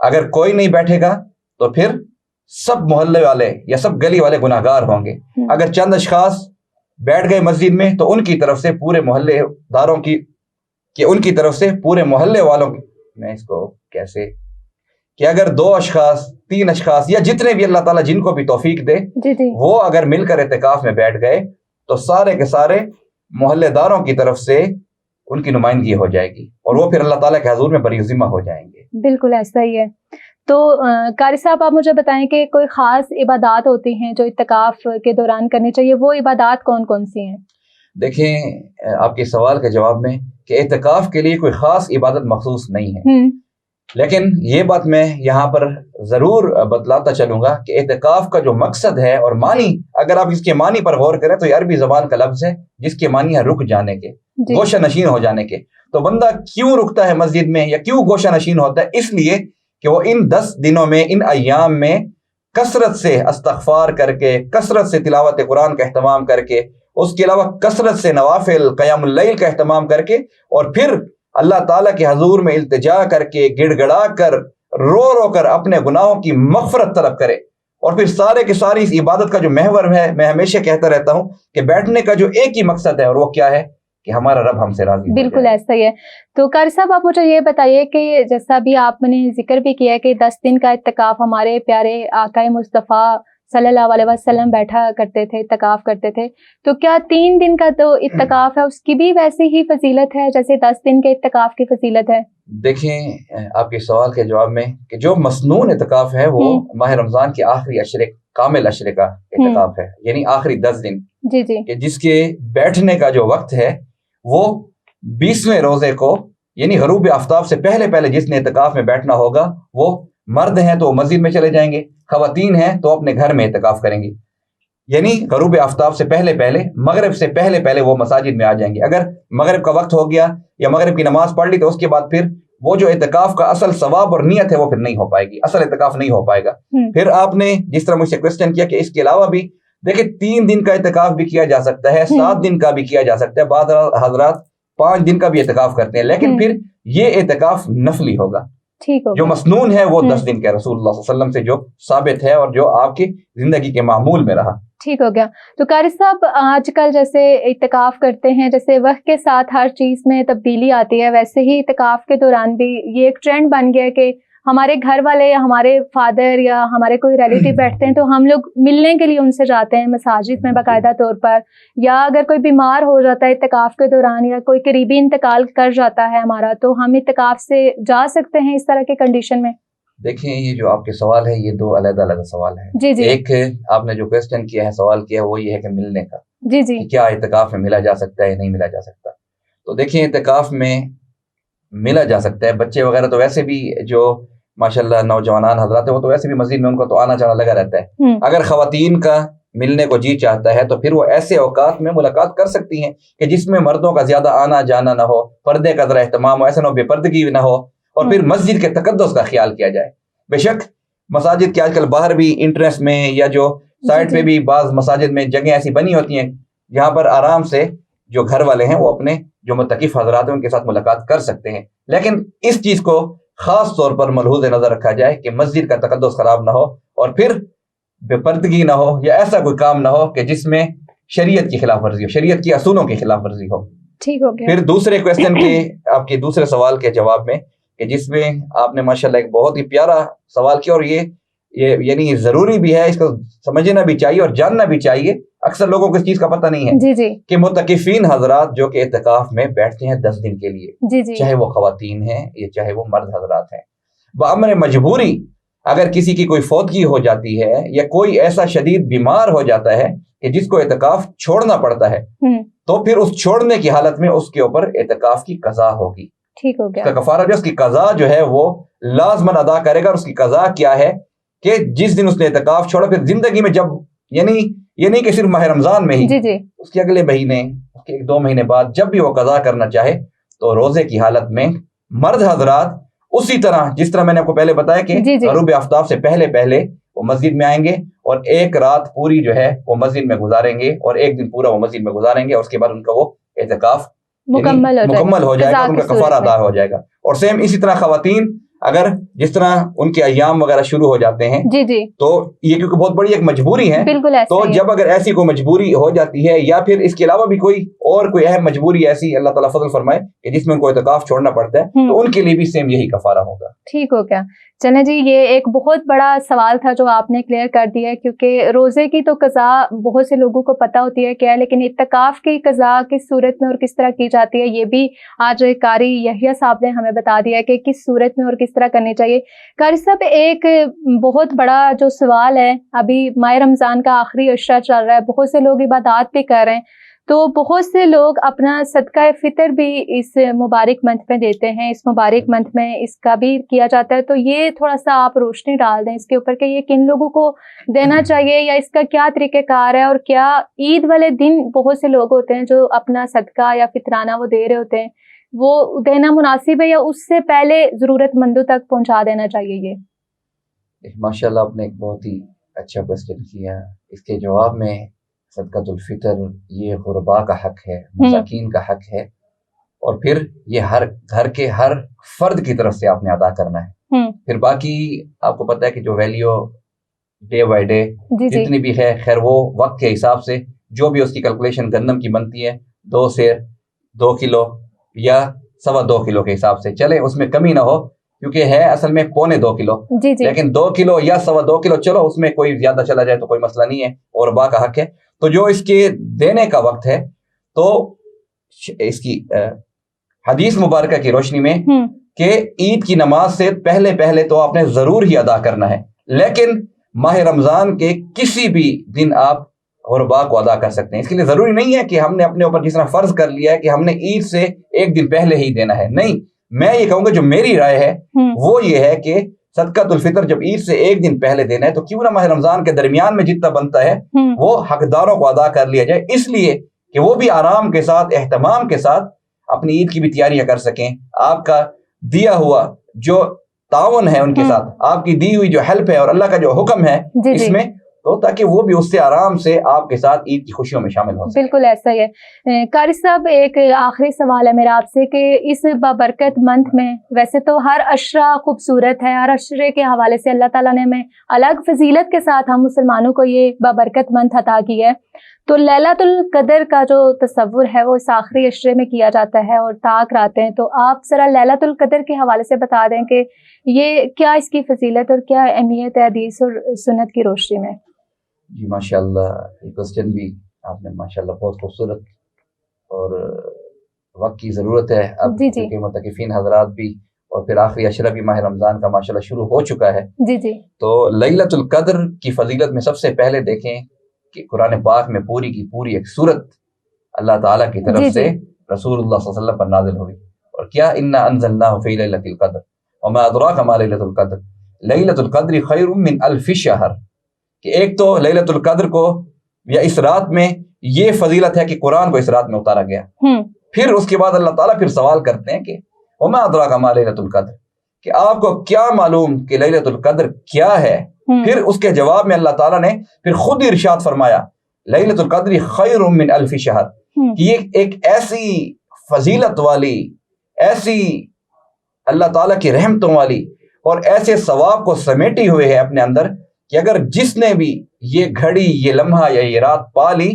اگر کوئی نہیں بیٹھے گا تو پھر سب محلے والے یا سب گلی والے گناہگار ہوں گے. اگر چند اشخاص بیٹھ گئے مسجد میں تو ان کی طرف سے پورے محلے داروں کی کہ ان کی طرف سے پورے محلے والوں کی، میں اس کو کیسے کہ اگر 2 اشخاص 3 اشخاص یا جتنے بھی اللہ تعالیٰ جن کو بھی توفیق دے وہ اگر مل کر اعتکاف میں بیٹھ گئے تو سارے کے سارے محلے داروں کی طرف سے ان کی نمائندگی ہو جائے گی اور وہ پھر اللہ تعالیٰ کے حضور میں بری ذمہ ہو جائیں گے. بالکل ایسا ہی ہے. تو قاری صاحب آپ مجھے بتائیں کہ کوئی خاص عبادات ہوتی ہیں جو اعتکاف کے دوران کرنی چاہیے، وہ عبادات کون کون سی ہیں؟ دیکھیں آپ کے سوال کے جواب میں کہ اعتکاف کے لیے کوئی خاص عبادت مخصوص نہیں ہے، لیکن یہ بات میں یہاں پر ضرور بتلاتا چلوں گا کہ اعتکاف کا جو مقصد ہے اور معنی، اگر آپ اس کے معنی پر غور کریں تو یہ عربی زبان کا لفظ ہے جس کے معنی ہے رک جانے کے، گوشہ نشین ہو جانے کے. تو بندہ کیوں رکتا ہے مسجد میں یا کیوں گوشہ نشین ہوتا ہے؟ اس لیے کہ وہ ان 10 دنوں میں، ان ایام میں کثرت سے استغفار کر کے، کثرت سے تلاوت قرآن کا اہتمام کر کے، اس کے علاوہ کثرت سے نوافل قیام اللیل کا اہتمام کر کے، اور پھر اللہ تعالیٰ کے حضور میں التجا کر کے، گڑ گڑا کر، رو رو کر اپنے گناہوں کی مغفرت طلب کرے. اور پھر سارے کے ساری اس عبادت کا جو محور ہے، میں ہمیشہ کہتا رہتا ہوں کہ بیٹھنے کا جو ایک ہی مقصد ہے اور وہ کیا ہے کہ ہمارا رب ہم سے راضی. بالکل ایسا ہی ہے. تو قاری صاحب آپ مجھے یہ بتائیے کہ جیسا بھی آپ نے ذکر بھی کیا کہ 10 دن کا اعتکاف ہمارے پیارے آقا مصطفیٰ صلی اللہ علیہ وسلم بیٹھا کرتے تھے، اعتکاف کرتے تھے، تو کیا 3 دن کا جو اعتکاف ہے اس کی بھی ویسی ہی فضیلت ہے جیسے 10 دن کے اعتکاف کی فضیلت ہے؟ دیکھیں آپ کے سوال کے جواب میں کہ جو مسنون اعتکاف ہے وہ ماہ رمضان کے آخری عشرے، کامل عشرے کا اعتکاف ہے، یعنی آخری 10 دن کہ جس کے بیٹھنے کا جو وقت ہے وہ 20ویں روزے کو، یعنی غروب آفتاب سے پہلے پہلے جس نے اعتکاف میں بیٹھنا ہوگا، وہ مرد ہیں تو وہ مسجد میں چلے جائیں گے، خواتین ہیں تو اپنے گھر میں اعتکاف کریں گی. یعنی غروب آفتاب سے پہلے پہلے، مغرب سے پہلے پہلے وہ مساجد میں آ جائیں گے. اگر مغرب کا وقت ہو گیا یا مغرب کی نماز پڑھ لی تو اس کے بعد پھر وہ جو اعتکاف کا اصل ثواب اور نیت ہے وہ پھر نہیں ہو پائے گی، اصل اعتکاف نہیں ہو پائے گا. پھر آپ نے جس طرح مجھ سے کوشچن کیا کہ اس کے علاوہ بھی دیکھیں 3 دن کا اعتکاف بھی کیا جا سکتا ہے، 7 دن کا بھی کیا جا سکتا ہے، بعض حضرات 5 دن کا بھی اعتکاف کرتے ہیں، لیکن پھر یہ اعتکاف نفلی ہوگا. جو مسنون ہے وہ 10 دن کے رسول اللہ صلی اللہ علیہ وسلم سے جو ثابت ہے اور جو آپ کی زندگی کے معمول میں رہا. ٹھیک ہو گیا. تو قاری صاحب آج کل جیسے اعتکاف کرتے ہیں، جیسے وقت کے ساتھ ہر چیز میں تبدیلی آتی ہے، ویسے ہی اعتکاف کے دوران بھی یہ ایک ٹرینڈ بن گیا کہ ہمارے گھر والے یا ہمارے فادر یا ہمارے کوئی ریلیٹیو بیٹھتے ہیں تو ہم لوگ ملنے کے لیے ان سے جاتے ہیں مساجد میں باقاعدہ طور پر، یا اگر کوئی بیمار ہو جاتا ہے اعتکاف کے دوران یا کوئی قریبی انتقال کر جاتا ہے ہمارا، تو ہم اعتکاف سے جا سکتے ہیں اس طرح کے کنڈیشن میں؟ دیکھیں یہ جو آپ کے سوال ہے یہ 2 علیحدہ علیحدہ سوال ہیں. جی ایک آپ نے جو کوسچن کیا ہے، سوال کیا ہے، وہ یہ ہے کہ ملنے کا، جی کیا اعتکاف میں ملا جا سکتا ہے یا نہیں ملا جا سکتا. تو دیکھیں اعتکاف میں ملا جا سکتا ہے. بچے وغیرہ تو ویسے بھی جو ماشاءاللہ نوجوانان حضرات ہیں وہ تو ویسے بھی مسجد میں ان کو تو آنا جانا لگا رہتا ہے. اگر خواتین کا ملنے کو جی چاہتا ہے تو پھر وہ ایسے اوقات میں ملاقات کر سکتی ہیں کہ جس میں مردوں کا زیادہ آنا جانا نہ ہو، پردے کا ذرا اہتمام ہو، ایسا نہ ہو بے پردگی نہ ہو، اور پھر مسجد کے تقدس کا خیال کیا جائے. بے شک مساجد کے آج کل باہر بھی انٹرنس میں یا جو سائٹ پہ بھی بعض مساجد میں جگہیں ایسی بنی ہوتی ہیں جہاں پر آرام سے جو گھر والے ہیں وہ اپنے جو متقف حضرات ہیں ان کے ساتھ ملاقات کر سکتے ہیں. لیکن اس چیز کو خاص طور پر ملحوظ نظر رکھا جائے کہ مسجد کا تقدس خراب نہ ہو اور پھر بے پردگی نہ ہو یا ایسا کوئی کام نہ ہو کہ جس میں شریعت کی خلاف ورزی ہو، شریعت کی اصولوں کی خلاف ورزی ہو. ٹھیک ہو گیا. پھر دوسرے کوسچن کے آپ کے دوسرے سوال کے جواب میں کہ جس میں آپ نے ماشاءاللہ ایک بہت ہی پیارا سوال کیا، اور یہ یعنی ضروری بھی ہے، اس کو سمجھنا بھی چاہیے اور جاننا بھی چاہیے. اکثر لوگوں کو اس چیز کا پتہ نہیں ہے کہ متقفین حضرات جو کہ اعتکاف میں بیٹھتے ہیں 10 دن کے لیے، چاہے وہ خواتین ہیں یا چاہے وہ مرد حضرات ہیں، بامر مجبوری اگر کسی کی کوئی فوتگی ہو جاتی ہے یا کوئی ایسا شدید بیمار ہو جاتا ہے کہ جس کو اعتکاف چھوڑنا پڑتا ہے، تو پھر اس چھوڑنے کی حالت میں اس کے اوپر اعتکاف کی قضا ہوگی. ٹھیک ہو گیا. اس کا کفارہ جو اس کی قضا جو ہے وہ لازماً ادا کرے گا. اور اس کی قضا کیا ہے کہ جس دن اس نے اعتکاف چھوڑا پھر زندگی میں جب، یعنی یہ نہیں کہ صرف ماہ رمضان میں ہی، اس کے اگلے مہینے، اس کے 1-2 مہینے بعد جب بھی وہ قضا کرنا چاہے تو روزے کی حالت میں مرد حضرات اسی طرح جس طرح میں نے آپ کو پہلے بتایا کہ غروب آفتاب سے پہلے پہلے وہ مسجد میں آئیں گے اور 1 رات پوری جو ہے وہ مسجد میں گزاریں گے اور 1 دن پورا وہ مسجد میں گزاریں گے، اور اس کے بعد ان کا وہ اعتکاف مکمل ہو جائے گا، ان کا کفارہ ادا ہو جائے گا. اور سیم اسی طرح خواتین اگر جس طرح ان کے ایام وغیرہ شروع ہو جاتے ہیں جی جی تو یہ کیونکہ بہت بڑی ایک مجبوری ہے, بالکل تو جب اگر ایسی کوئی مجبوری ہو جاتی ہے یا پھر اس کے علاوہ بھی کوئی اہم مجبوری ایسی اللہ تعالیٰ فضل فرمائے کہ جس میں ان کو اعتکاف چھوڑنا پڑتا ہے, تو ان کے لیے بھی سیم یہی کفارہ ہوگا. ٹھیک ہو گیا. چلیں جی, یہ ایک بہت بڑا سوال تھا جو آپ نے کلیئر کر دیا ہے, کیونکہ روزے کی تو قضا بہت سے لوگوں کو پتہ ہوتی ہے کیا ہے, لیکن اعتکاف کی قضا کس صورت میں اور کس طرح کی جاتی ہے یہ بھی آج قاری یحییٰ صاحب نے ہمیں بتا دیا ہے کہ کس صورت میں اور کس طرح کرنی چاہیے. قاری صاحب, ایک بہت بڑا جو سوال ہے, ابھی ماہ رمضان کا آخری عشرہ چل رہا ہے, بہت سے لوگ عبادات بھی کر رہے ہیں, تو بہت سے لوگ اپنا صدقہ فطر بھی اس مبارک منتھ میں دیتے ہیں, اس مبارک منتھ میں اس کا بھی کیا جاتا ہے. تو یہ تھوڑا سا آپ روشنی ڈال دیں اس کے اوپر کہ یہ کن لوگوں کو دینا چاہیے یا اس کا کیا طریقہ کار ہے, اور کیا عید والے دن بہت سے لوگ ہوتے ہیں جو اپنا صدقہ یا فطرانہ وہ دے رہے ہوتے ہیں, وہ دینا مناسب ہے یا اس سے پہلے ضرورت مندوں تک پہنچا دینا چاہیے؟ یہ ماشاء اللہ آپ نے ایک بہت ہی اچھا کوشچن کیا. اس کے جواب میں صدقۃ الفطر یہ غرباء کا حق ہے, مساکین کا حق ہے, اور پھر یہ ہر گھر کے ہر فرد کی طرف سے آپ نے ادا کرنا ہے. پھر باقی آپ کو پتہ ہے کہ جو ویلیو ڈے بائی ڈے جتنی بھی ہے, خیر وہ وقت کے حساب سے جو بھی اس کی کیلکولیشن گندم کی بنتی ہے 2 سیر 2 کلو یا 2.25 کلو کے حساب سے چلے, اس میں کمی نہ ہو, کیونکہ ہے اصل میں 2.25 کلو, لیکن 2 کلو یا 2.25 کلو چلو, اس میں کوئی زیادہ چلا جائے تو کوئی مسئلہ نہیں ہے, اور با کا حق ہے. تو جو اس کے دینے کا وقت ہے تو اس کی حدیث مبارکہ کی روشنی میں کہ عید کی نماز سے پہلے تو آپ نے ضرور ہی ادا کرنا ہے, لیکن ماہ رمضان کے کسی بھی دن آپ غرباء کو ادا کر سکتے ہیں. اس کے لیے ضروری نہیں ہے کہ ہم نے اپنے اوپر جس طرح فرض کر لیا ہے کہ ہم نے عید سے ایک دن پہلے ہی دینا ہے. نہیں, میں یہ کہوں گا جو میری رائے ہے وہ یہ ہے کہ صدقۃ الفطر جب عید سے ایک دن پہلے دینا ہے تو کیوں نہ ماہ رمضان کے درمیان میں جتنا بنتا ہے وہ حقداروں کو ادا کر لیا جائے, اس لیے کہ وہ بھی آرام کے ساتھ اہتمام کے ساتھ اپنی عید کی بھی تیاریاں کر سکیں. آپ کا دیا ہوا جو تعاون ہے ان کے ساتھ, آپ کی دی ہوئی جو ہیلپ ہے اور اللہ کا جو حکم ہے اس میں, تو تاکہ وہ بھی اس سے آرام سے آپ کے ساتھ عید کی خوشیوں میں شامل ہو سکیں. بالکل ایسا ہی ہے. قاری صاحب, ایک آخری سوال ہے میرا آپ سے کہ اس بابرکت منتھ میں ویسے تو ہر عشرہ خوبصورت ہے, ہر عشرے کے حوالے سے اللہ تعالیٰ نے ہمیں الگ فضیلت کے ساتھ ہم مسلمانوں کو یہ بابرکت منتھ عطا کی ہے, تو لیلۃ القدر کا جو تصور ہے وہ اس آخری عشرے میں کیا جاتا ہے اور طاق راتے ہیں, تو آپ ذرا لیلۃ القدر کے حوالے سے بتا دیں کہ یہ کیا اس کی فضیلت اور کیا اہمیت ہے حدیث اور سنت کی روشنی میں. جی ماشاء اللہ, یہ کوسچن بھی آپ نے ماشاء اللہ بہت خوبصورت, اور وقت کی ضرورت ہے اب کیونکہ متقفین حضرات بھی اور پھر آخری عشرہ بھی ماہ رمضان کا ماشاء اللہ شروع ہو چکا ہے. تو لیلۃ القدر کی فضیلت میں سب سے پہلے دیکھیں کہ قرآن پاک میں پوری کی پوری ایک سورت اللہ تعالیٰ کی طرف سے رسول اللہ صلی اللہ علیہ وسلم پر نازل ہوئی, اور کیا انا انزلناہ فی لیلۃ القدر وما ادراک ما لیلۃ القدر لیلۃ القدر خیر من الف شہر, کہ ایک تو لیلۃ القدر کو یا اس رات میں یہ فضیلت ہے کہ قرآن کو اس رات میں اتارا گیا. پھر اس کے بعد اللہ تعالیٰ پھر سوال کرتے ہیں کہ وما ادراک ما لیلۃ القدر, کہ آپ کو کیا معلوم کہ لیلۃ القدر کیا ہے. پھر اس کے جواب میں اللہ تعالیٰ نے پھر خود ہی ارشاد فرمایا لیلۃ القدر خیر من الف شہر, کہ یہ ایک ایسی فضیلت والی, ایسی اللہ تعالیٰ کی رحمتوں والی اور ایسے ثواب کو سمیٹی ہوئے ہے اپنے اندر کہ اگر جس نے بھی یہ گھڑی, یہ لمحہ یا یہ رات پا لی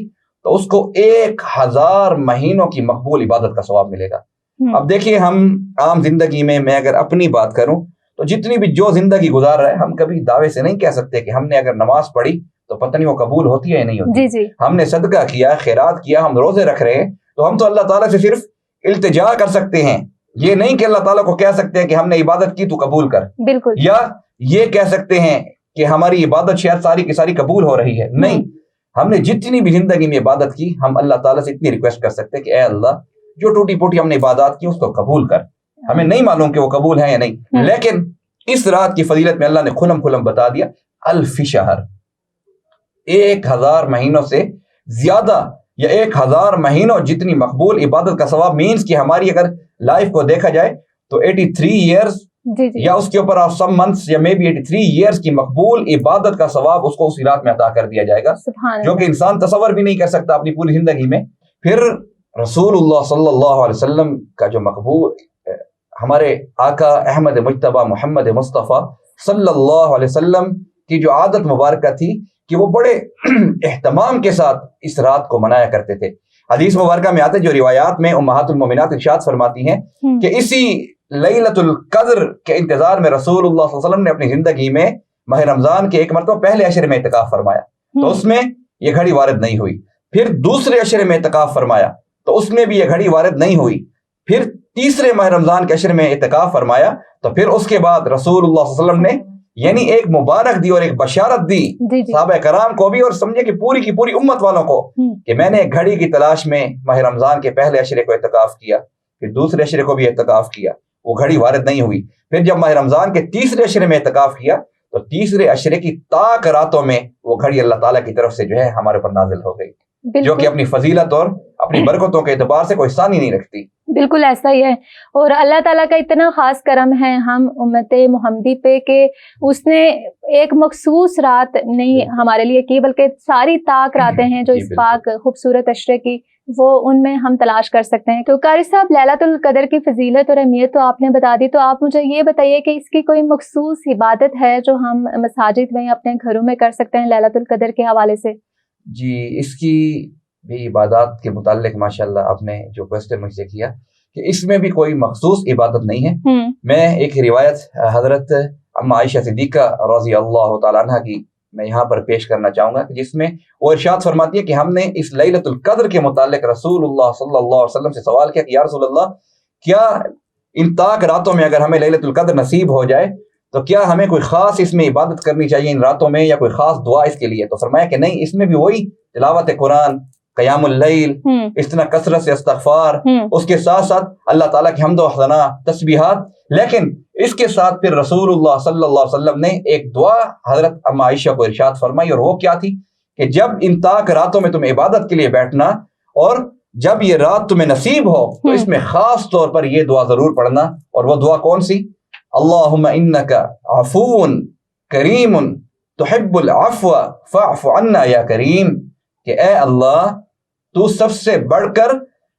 تو اس کو 1000 مہینوں کی مقبول عبادت کا ثواب ملے گا. اب دیکھیے, ہم عام زندگی میں اگر اپنی بات کروں تو جتنی بھی جو زندگی گزار رہا ہے, ہم کبھی دعوے سے نہیں کہہ سکتے کہ ہم نے اگر نماز پڑھی تو پتہ نہیں وہ قبول ہوتی ہے یا نہیں ہوتی. ہم نے صدقہ کیا, خیرات کیا, ہم روزے رکھ رہے ہیں, تو ہم تو اللہ تعالیٰ سے صرف التجا کر سکتے ہیں, یہ نہیں کہ اللہ تعالیٰ کو کہہ سکتے ہیں کہ ہم نے عبادت کی تو قبول کر. بالکل. یا یہ کہہ سکتے ہیں کہ ہماری عبادت شاید ساری کی ساری قبول ہو رہی ہے. نہیں, ہم نے جتنی بھی زندگی میں عبادت کی, ہم اللہ تعالیٰ سے اتنی ریکویسٹ کر سکتے ہیں کہ اے اللہ, جو ٹوٹی پوٹی ہم نے عبادات کی اس کو قبول کر. ہمیں نہیں معلوم کہ وہ قبول ہے یا نہیں, لیکن اس رات کی فضیلت میں اللہ نے کھلم بتا دیا, الف شہر, 1000 مہینوں سے زیادہ یا 1000 مہینوں جتنی مقبول عبادت کا ثواب. مینز کہ ہماری اگر لائف کو دیکھا جائے تو 83 ایئرز یا اس کے اوپر آپ سم منتھس یا مے بی 83 ایئرز کی مقبول عبادت کا ثواب اس کو اسی رات میں عطا کر دیا جائے گا, جو کہ انسان تصور بھی نہیں کر سکتا اپنی پوری زندگی میں. پھر رسول اللہ صلی اللہ علیہ وسلم کا جو مقبول ہمارے آقا احمد مجتبی محمد مصطفیٰ صلی اللہ علیہ وسلم کی جو عادت مبارکہ تھی کہ وہ بڑے اہتمام کے ساتھ اس رات کو منایا کرتے تھے. حدیث مبارکہ میں آتے جو روایات میں امہات المومنات ارشاد فرماتی ہیں کہ اسی لیلۃ القدر کے انتظار میں رسول اللہ صلی اللہ علیہ وسلم نے اپنی زندگی میں ماہ رمضان کے ایک مرتبہ پہلے عشرے میں اعتکاف فرمایا تو اس میں یہ گھڑی وارد نہیں ہوئی. پھر دوسرے عشرے میں اعتکاف فرمایا تو اس میں بھی یہ گھڑی وارد نہیں ہوئی. پھر تیسرے ماہ رمضان کے عشرے میں اعتکاف فرمایا تو پھر اس کے بعد رسول اللہ صلی اللہ علیہ وسلم نے یعنی ایک مبارک دی اور ایک بشارت دی صحابہ کرام کو بھی اور سمجھے کہ پوری کی پوری امت والوں کو کہ میں نے ایک گھڑی کی تلاش میں ماہ رمضان کے پہلے عشرے کو اعتکاف کیا, پھر دوسرے عشرے کو بھی اعتکاف کیا, وہ گھڑی وارد نہیں ہوئی. پھر جب ماہ رمضان کے تیسرے عشرے میں اعتکاف کیا تو تیسرے عشرے کی طاق راتوں میں وہ گھڑی اللہ تعالیٰ کی طرف سے جو ہے ہمارے اوپر نازل ہو گئی, جو کہ اپنی فضیلت اور اپنی برکتوں کے اعتبار سے کوئی ثانی نہیں رکھتی. بالکل ایسا ہی ہے, اور اللہ تعالیٰ کا اتنا خاص کرم ہے ہم امت محمدی پہ کہ اس نے ایک مخصوص رات نہیں ہمارے لیے کی بلکہ ساری طاق راتیں ہیں جو اس پاک خوبصورت عشرے کی وہ ان میں ہم تلاش کر سکتے ہیں. تو قاری صاحب لیلۃ القدر کی فضیلت اور اہمیت تو آپ نے بتا دی, تو آپ مجھے یہ بتائیے کہ اس کی کوئی مخصوص عبادت ہے جو ہم مساجد میں اپنے گھروں میں کر سکتے ہیں لیلۃ القدر کے حوالے سے؟ جی, اس کی بھی عبادات کے متعلق ماشاءاللہ آپ نے جو کوسچن مجھ سے کیا کہ اس میں بھی کوئی مخصوص عبادت نہیں ہے. میں ایک روایت حضرت اما عائشہ صدیقہ رضی اللہ تعالیٰ عنہ کی میں یہاں پر پیش کرنا چاہوں گا جس میں وہ ارشاد فرماتی ہے کہ ہم نے اس لیلۃ القدر کے متعلق رسول اللہ صلی اللہ علیہ وسلم سے سوال کیا کہ یا رسول اللہ, کیا ان طاق راتوں میں اگر ہمیں لیلۃ القدر نصیب ہو جائے تو کیا ہمیں کوئی خاص اس میں عبادت کرنی چاہیے ان راتوں میں یا کوئی خاص دعا اس کے لیے؟ تو فرمایا کہ نہیں, اس میں بھی وہی تلاوت قرآن, قیام اللیل, اس طرح کثرت سے استغفار, اس کے ساتھ ساتھ اللہ تعالیٰ کی حمد و ثنا, تسبیحات. لیکن اس کے ساتھ پھر رسول اللہ صلی اللہ علیہ وسلم نے ایک دعا حضرت اما عائشہ کو ارشاد فرمائی, اور وہ کیا تھی کہ جب ان طاق راتوں میں تم عبادت کے لیے بیٹھنا اور جب یہ رات تمہیں نصیب ہو تو اس میں خاص طور پر یہ دعا ضرور پڑھنا. اور وہ دعا کون سی؟ اللہم انک عفو کریم تحب العفو فاعف عنا یا کریم, کہ اے اللہ تو سب سے بڑھ کر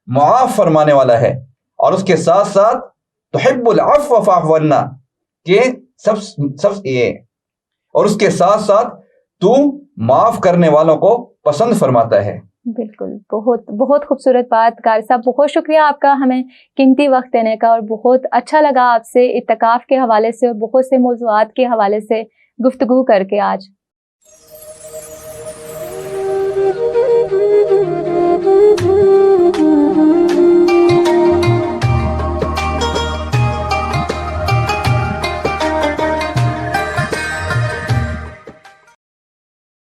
معاف فرمانے والا ہے, اور اس کے ساتھ ساتھ تحب العفو فاعف عنا کہ سب یہ, اور اس کے ساتھ ساتھ تو معاف کرنے والوں کو پسند فرماتا ہے. بالکل, بہت بہت خوبصورت بات قاری صاحب, بہت شکریہ آپ کا ہمیں قیمتی وقت دینے کا, اور بہت اچھا لگا آپ سے اعتکاف کے حوالے سے اور بہت سے موضوعات کے حوالے سے گفتگو کر کے آج.